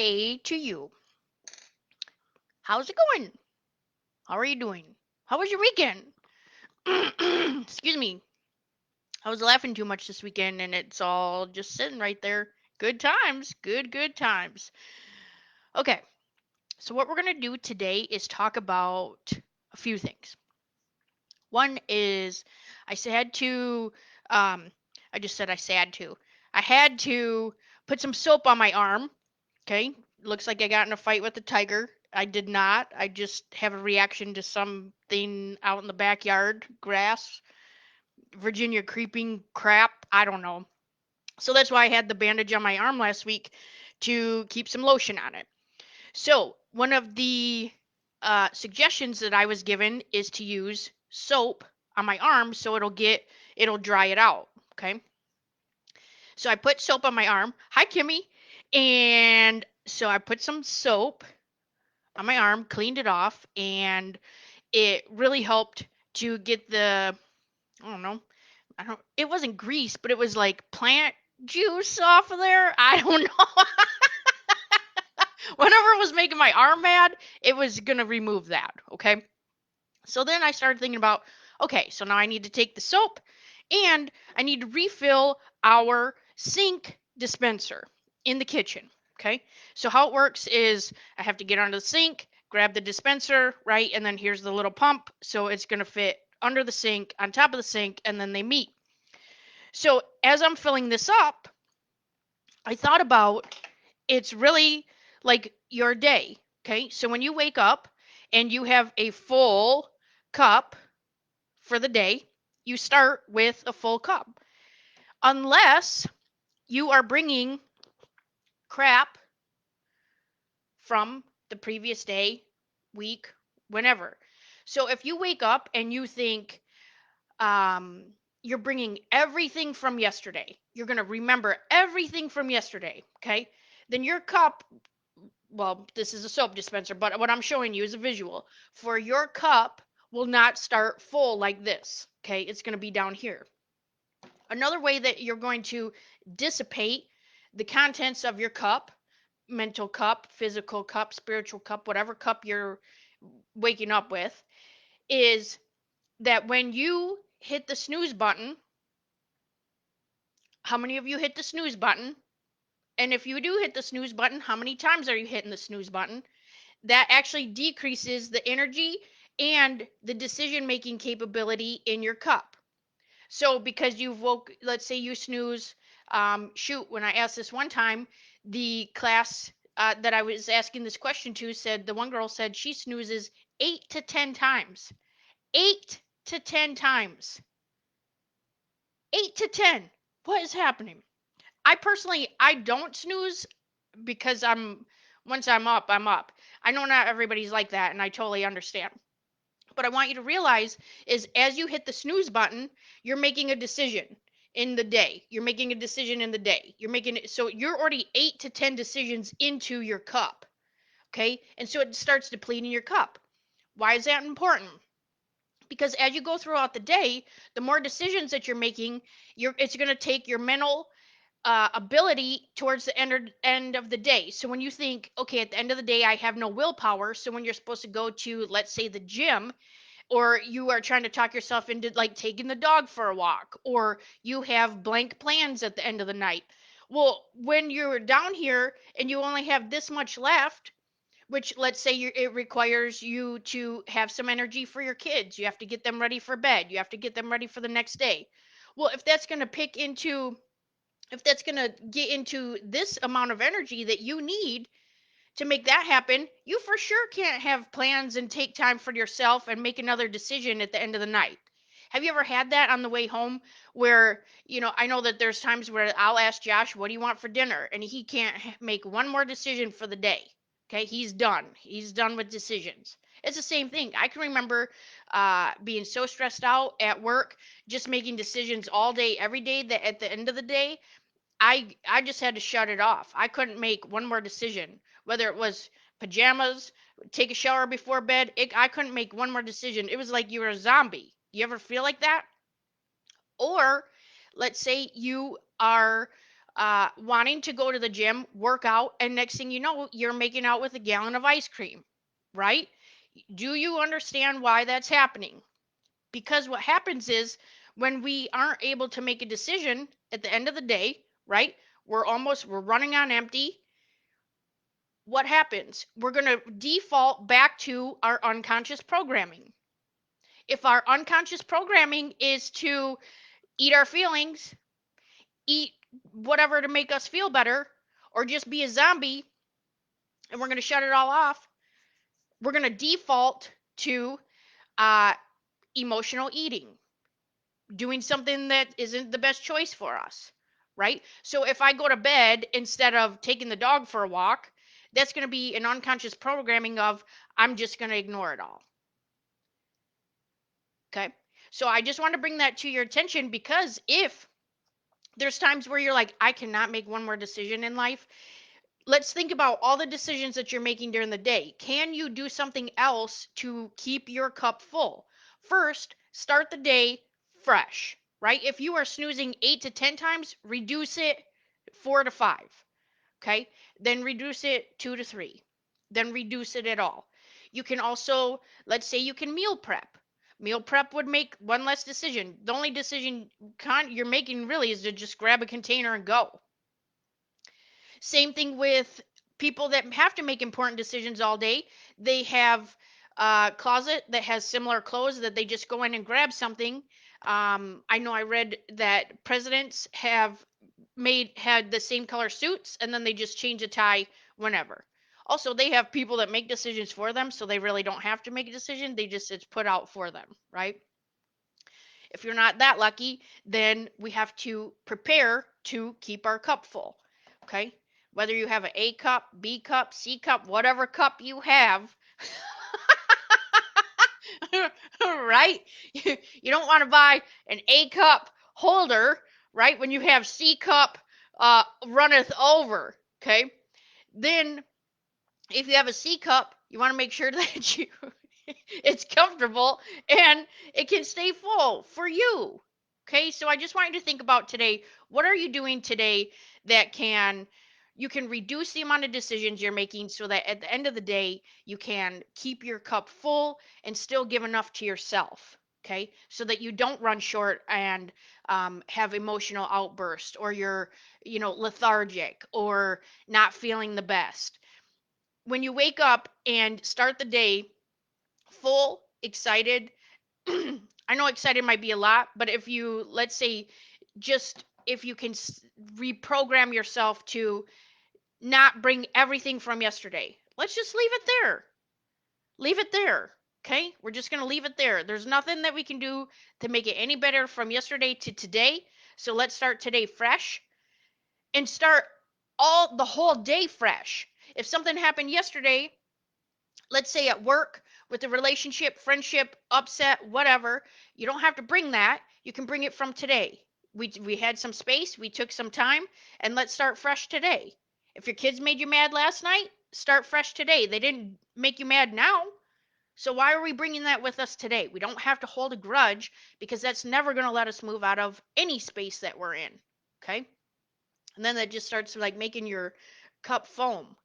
say to you, how's it going? How are you doing? How was your weekend? Excuse me. I was laughing too much this weekend and it's all just sitting right there. Good times. Good times. Okay. So, what we're going to do today is talk about a few things. One is I had to, um, I just said I had to. I had to put some soap on my arm. Okay. Looks like I got in a fight with a tiger. I did not. I just have a reaction to something out in the backyard, grass, Virginia creeping crap. I don't know. So that's why I had the bandage on my arm last week to keep some lotion on it. So, one of the suggestions that I was given is to use soap on my arm so it'll dry it out. Okay. So I put soap on my arm. Hi, Kimmy. And so I put some soap on my arm, cleaned it off, and it really helped to get I don't know, it wasn't grease, but it was like plant juice off of there. I don't know. Whatever was making my arm mad, it was going to remove that. Okay. So then I started thinking about, okay, so now I need to take the soap and I need to refill our sink dispenser in the kitchen. Okay. So how it works is I have to get under the sink, grab the dispenser, right? And then here's the little pump. So it's going to fit under the sink, on top of the sink, and then they meet. So as I'm filling this up, I thought about it's really like your day. Okay. So when you wake up and you have a full cup for the day, you start with a full cup. Unless you are bringing crap from the previous day, week, whenever. So if you wake up and you think you're bringing everything from yesterday, you're going to remember everything from yesterday, okay? Then your cup, well, this is a soap dispenser, but what I'm showing you is a visual. For your cup will not start full like this, okay? It's going to be down here. Another way that you're going to dissipate the contents of your cup, mental cup, physical cup, spiritual cup, whatever cup you're waking up with, is that when you hit the snooze button, how many of you hit the snooze button? And if you do hit the snooze button, how many times are you hitting the snooze button? That actually decreases the energy and the decision making capability in your cup. So because you've woke, let's say you snooze, shoot, when I asked this one time, the class that I was asking this question to said, the one girl said she snoozes 8 to 10 times. 8 to 10 times. 8 to 10. What is happening? I personally, I don't snooze because once I'm up, I'm up. I know not everybody's like that, and I totally understand. But I want you to realize is as you hit the snooze button, you're making a decision in the day. You're making a decision in the day. You're making it so you're already 8 to 10 decisions into your cup. Okay. And so it starts depleting your cup. Why is that important? Because as you go throughout the day, the more decisions that you're making, it's going to take your mental ability towards the end of the day. So when you think, okay, at the end of the day, I have no willpower. So when you're supposed to go to, let's say, the gym, or you are trying to talk yourself into like taking the dog for a walk, or you have blank plans at the end of the night. Well, when you're down here and you only have this much left, which let's say it requires you to have some energy for your kids, you have to get them ready for bed, you have to get them ready for the next day. Well, if that's going to get into this amount of energy that you need to make that happen, you for sure can't have plans and take time for yourself and make another decision at the end of the night. Have you ever had that on the way home where, I know that there's times where I'll ask Josh, what do you want for dinner? And he can't make one more decision for the day. Okay. He's done. He's done with decisions. It's the same thing. I can remember being so stressed out at work, just making decisions all day, every day, that at the end of the day, I just had to shut it off. I couldn't make one more decision, whether it was pajamas, take a shower before bed. I couldn't make one more decision. It was like you were a zombie. You ever feel like that? Or let's say you are wanting to go to the gym, work out, and next thing you know, you're making out with a gallon of ice cream, right? Do you understand why that's happening? Because what happens is when we aren't able to make a decision at the end of the day, right? We're running on empty. What happens? We're going to default back to our unconscious programming. If our unconscious programming is to eat our feelings, eat whatever to make us feel better, or just be a zombie, and we're going to shut it all off, we're going to default to uh, emotional eating, doing something that isn't the best choice for us, right? So if I go to bed instead of taking the dog for a walk, that's going to be an unconscious programming of I'm just going to ignore it all. Okay. So I just want to bring that to your attention because if there's times where you're like, I cannot make one more decision in life, let's think about all the decisions that you're making during the day. Can you do something else to keep your cup full? First, start the day fresh, right? If you are snoozing 8 to 10 times, reduce it 4 to 5, okay? Then reduce it 2 to 3. Then reduce it at all. You can also, let's say you can meal prep. Meal prep would make one less decision. The only decision you're making really is to just grab a container and go. Same thing with people that have to make important decisions all day. They have a closet that has similar clothes that they just go in and grab something. I know I read that presidents have had the same color suits and then they just change a tie whenever. Also, they have people that make decisions for them, so they really don't have to make a decision. It's put out for them, right? If you're not that lucky, then we have to prepare to keep our cup full. Okay? Whether you have an A cup, B cup, C cup, whatever cup you have, right? You don't want to buy an A cup holder, right? When you have C cup runneth over. Okay? Then if you have a C cup, you want to make sure that it's comfortable and it can stay full for you. Okay, so I just want you to think about today. What are you doing today that you can reduce the amount of decisions you're making so that at the end of the day you can keep your cup full and still give enough to yourself. Okay, so that you don't run short and have emotional outbursts or you're lethargic or not feeling the best. When you wake up and start the day full, excited, I know excited might be a lot, but if you, let's say, just if you can reprogram yourself to not bring everything from yesterday, let's just leave it there. Leave it there. Okay? We're just going to leave it there. There's nothing that we can do to make it any better from yesterday to today. So let's start today fresh and start the whole day fresh. If something happened yesterday, let's say at work with a relationship, friendship, upset, whatever, you don't have to bring that. You can bring it from today. We had some space, we took some time, and let's start fresh today. If your kids made you mad last night, start fresh today. They didn't make you mad now. So why are we bringing that with us today? We don't have to hold a grudge because that's never going to let us move out of any space that we're in. Okay? And then that just starts like making your cup foam.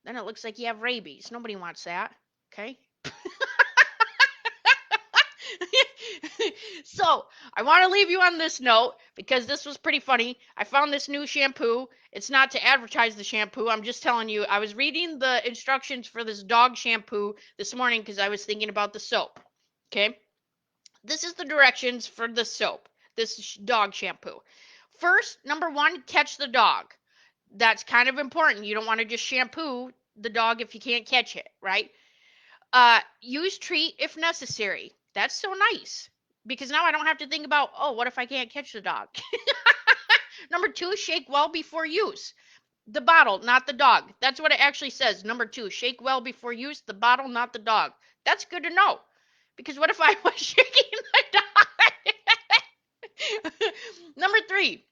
Then it looks like you have rabies. Nobody wants that. Okay? So I want to leave you on this note because this was pretty funny. I found this new shampoo. It's not to advertise the shampoo. I'm just telling you, I was reading the instructions for this dog shampoo this morning because I was thinking about the soap. Okay? This is the directions for the soap, this dog shampoo. First, number one, catch the dog. That's kind of important. You don't want to just shampoo the dog if you can't catch it, right? Use treat if necessary. That's so nice because now I don't have to think about, oh, what if I can't catch the dog? Number two, shake well before use. The bottle, not the dog. That's what it actually says. Number two, shake well before use. The bottle, not the dog. That's good to know because what if I was shaking the dog? Number three,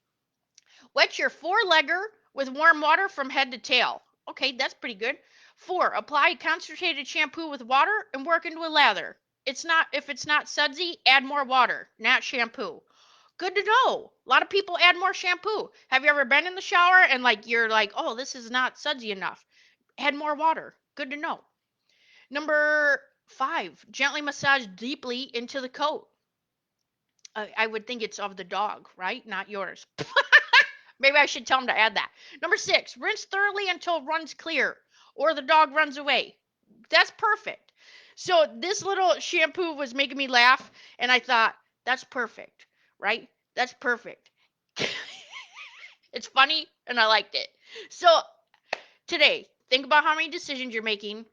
wet your four-legger with warm water from head to tail. Okay, that's pretty good. 4. Apply concentrated shampoo with water and work into a lather. If it's not sudsy, add more water, not shampoo. Good to know. A lot of people add more shampoo. Have you ever been in the shower and like you're like, oh, this is not sudsy enough? Add more water. Good to know. Number 5, gently massage deeply into the coat. I would think it's of the dog, right? Not yours. Maybe I should tell him to add that. Number 6, rinse thoroughly until runs clear or the dog runs away. That's perfect. So this little shampoo was making me laugh, and I thought, that's perfect, right? That's perfect. It's funny, and I liked it. So today, think about how many decisions you're making.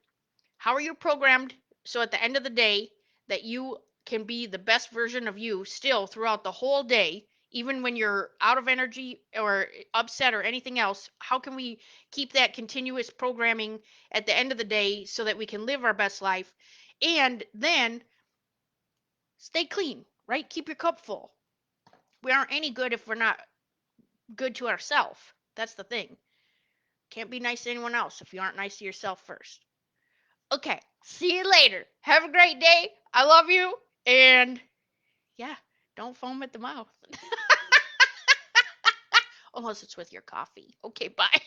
How are you programmed so at the end of the day that you can be the best version of you still throughout the whole day, even when you're out of energy or upset or anything else? How can we keep that continuous programming at the end of the day so that we can live our best life? And then stay clean, right? Keep your cup full. We aren't any good if we're not good to ourselves. That's the thing. Can't be nice to anyone else if you aren't nice to yourself first. Okay, see you later. Have a great day. I love you. And yeah, don't foam at the mouth. Unless it's with your coffee. Okay, bye.